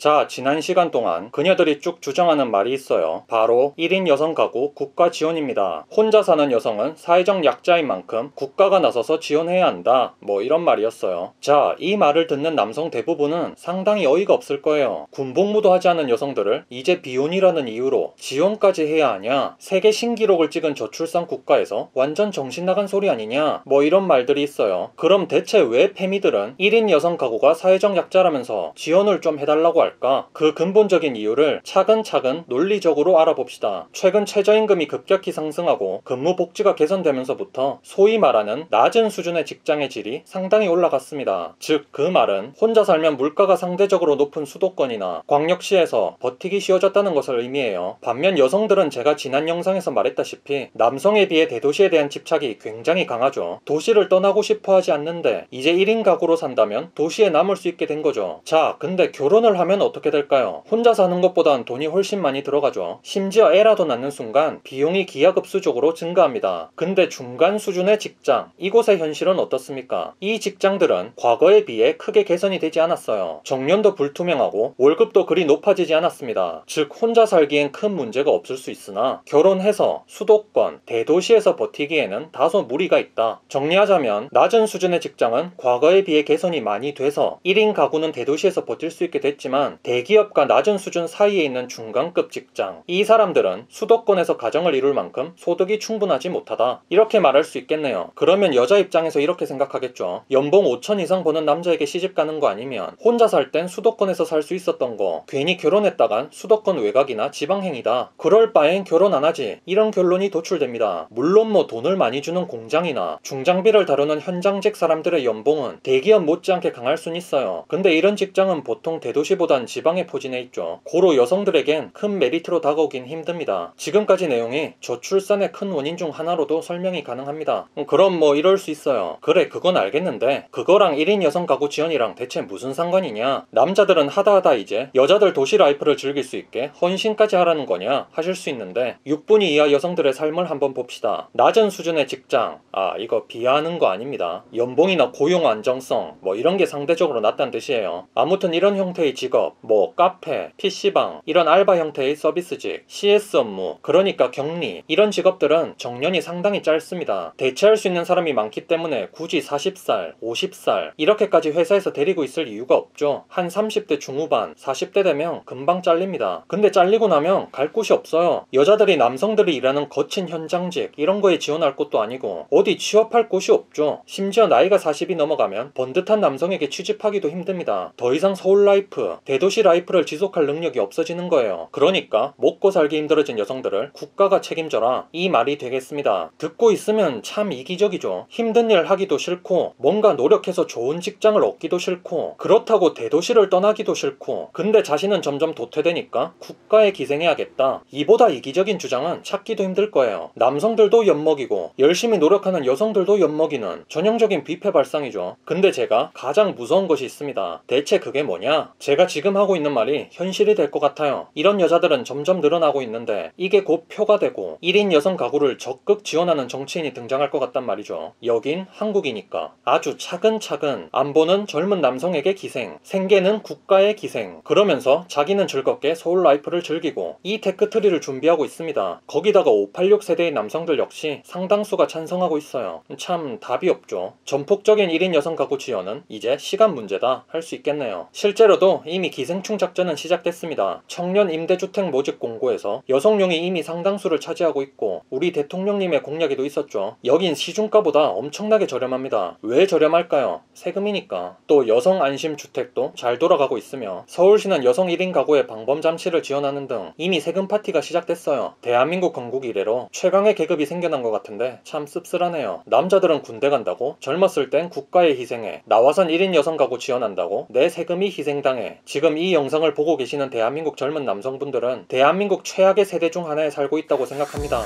자, 지난 시간 동안 그녀들이 쭉 주장하는 말이 있어요. 바로 1인 여성 가구 국가 지원입니다. 혼자 사는 여성은 사회적 약자인 만큼 국가가 나서서 지원해야 한다. 뭐 이런 말이었어요. 자, 이 말을 듣는 남성 대부분은 상당히 어이가 없을 거예요. 군복무도 하지 않은 여성들을 이제 비혼이라는 이유로 지원까지 해야 하냐? 세계 신기록을 찍은 저출산 국가에서 완전 정신 나간 소리 아니냐? 뭐 이런 말들이 있어요. 그럼 대체 왜 페미들은 1인 여성 가구가 사회적 약자라면서 지원을 좀 해달라고 할까? 그 근본적인 이유를 차근차근 논리적으로 알아봅시다. 최근 최저임금이 급격히 상승하고 근무 복지가 개선되면서부터 소위 말하는 낮은 수준의 직장의 질이 상당히 올라갔습니다. 즉, 그 말은 혼자 살면 물가가 상대적으로 높은 수도권이나 광역시에서 버티기 쉬워졌다는 것을 의미해요. 반면 여성들은 제가 지난 영상에서 말했다시피 남성에 비해 대도시에 대한 집착이 굉장히 강하죠. 도시를 떠나고 싶어 하지 않는데 이제 1인 가구로 산다면 도시에 남을 수 있게 된 거죠. 자, 근데 결혼을 하면 어떻게 될까요? 혼자 사는 것보단 돈이 훨씬 많이 들어가죠. 심지어 애라도 낳는 순간 비용이 기하급수적으로 증가합니다. 근데 중간 수준의 직장, 이곳의 현실은 어떻습니까? 이 직장들은 과거에 비해 크게 개선이 되지 않았어요. 정년도 불투명하고 월급도 그리 높아지지 않았습니다. 즉, 혼자 살기엔 큰 문제가 없을 수 있으나 결혼해서 수도권, 대도시에서 버티기에는 다소 무리가 있다. 정리하자면 낮은 수준의 직장은 과거에 비해 개선이 많이 돼서 1인 가구는 대도시에서 버틸 수 있게 됐지만 대기업과 낮은 수준 사이에 있는 중간급 직장, 이 사람들은 수도권에서 가정을 이룰 만큼 소득이 충분하지 못하다. 이렇게 말할 수 있겠네요. 그러면 여자 입장에서 이렇게 생각하겠죠. 연봉 5천 이상 버는 남자에게 시집 가는 거 아니면 혼자 살 땐 수도권에서 살 수 있었던 거 괜히 결혼했다간 수도권 외곽이나 지방행이다. 그럴 바엔 결혼 안 하지. 이런 결론이 도출됩니다. 물론 뭐 돈을 많이 주는 공장이나 중장비를 다루는 현장직 사람들의 연봉은 대기업 못지않게 강할 순 있어요. 근데 이런 직장은 보통 대도시보단 지방에 포진해 있죠. 고로 여성들에겐 큰 메리트로 다가오긴 힘듭니다. 지금까지 내용이 저출산의 큰 원인 중 하나로도 설명이 가능합니다. 그럼 뭐 이럴 수 있어요. 그래, 그건 알겠는데 그거랑 1인 여성 가구 지원이랑 대체 무슨 상관이냐? 남자들은 하다 이제 여자들 도시 라이프를 즐길 수 있게 헌신까지 하라는 거냐? 하실 수 있는데 6분위 이하 여성들의 삶을 한번 봅시다. 낮은 수준의 직장, 이거 비하하는 거 아닙니다. 연봉이나 고용 안정성 뭐 이런 게 상대적으로 낮다는 뜻이에요. 아무튼 이런 형태의 직업, 뭐 카페, PC방, 이런 알바 형태의 서비스직, CS 업무, 그러니까 격리, 이런 직업들은 정년이 상당히 짧습니다. 대체할 수 있는 사람이 많기 때문에 굳이 40살, 50살 이렇게까지 회사에서 데리고 있을 이유가 없죠. 한 30대 중후반, 40대 되면 금방 잘립니다. 근데 잘리고 나면 갈 곳이 없어요. 여자들이 남성들이 일하는 거친 현장직 이런 거에 지원할 곳도 아니고 어디 취업할 곳이 없죠. 심지어 나이가 40이 넘어가면 번듯한 남성에게 취직하기도 힘듭니다. 더 이상 서울 라이프, 대도시 라이프를 지속할 능력이 없어지는 거예요. 그러니까 먹고 살기 힘들어진 여성들을 국가가 책임져라, 이 말이 되겠습니다. 듣고 있으면 참 이기적이죠. 힘든 일 하기도 싫고 뭔가 노력해서 좋은 직장을 얻기도 싫고 그렇다고 대도시를 떠나기도 싫고 근데 자신은 점점 도태되니까 국가에 기생해야겠다. 이보다 이기적인 주장은 찾기도 힘들 거예요. 남성들도 엿먹이고 열심히 노력하는 여성들도 엿먹이는 전형적인 뷔페 발상이죠. 근데 제가 가장 무서운 것이 있습니다. 대체 그게 뭐냐? 제가 지금 하고 있는 말이 현실이 될 것 같아요. 이런 여자들은 점점 늘어나고 있는데 이게 곧 표가 되고 1인 여성 가구를 적극 지원하는 정치인이 등장할 것 같단 말이죠. 여긴 한국이니까. 아주 차근차근 안보는 젊은 남성에게 기생, 생계는 국가의 기생, 그러면서 자기는 즐겁게 서울 라이프를 즐기고 이 테크트리를 준비하고 있습니다. 거기다가 586 세대의 남성들 역시 상당수가 찬성하고 있어요. 참 답이 없죠. 전폭적인 1인 여성 가구 지원은 이제 시간 문제다 할 수 있겠네요. 실제로도 이미 기생충 작전은 시작됐습니다. 청년 임대주택 모집 공고에서 여성용이 이미 상당수를 차지하고 있고 우리 대통령님의 공약에도 있었죠. 여긴 시중가보다 엄청나게 저렴합니다. 왜 저렴할까요? 세금이니까. 또 여성 안심주택도 잘 돌아가고 있으며 서울시는 여성 1인 가구의 방범장치를 지원하는 등 이미 세금 파티가 시작됐어요. 대한민국 건국 이래로 최강의 계급이 생겨난 것 같은데 참 씁쓸하네요. 남자들은 군대 간다고, 젊었을 땐 국가에 희생해, 나와선 1인 여성 가구 지원한다고 내 세금이 희생당해. 지금 이 영상을 보고 계시는 대한민국 젊은 남성분들은 대한민국 최악의 세대 중 하나에 살고 있다고 생각합니다.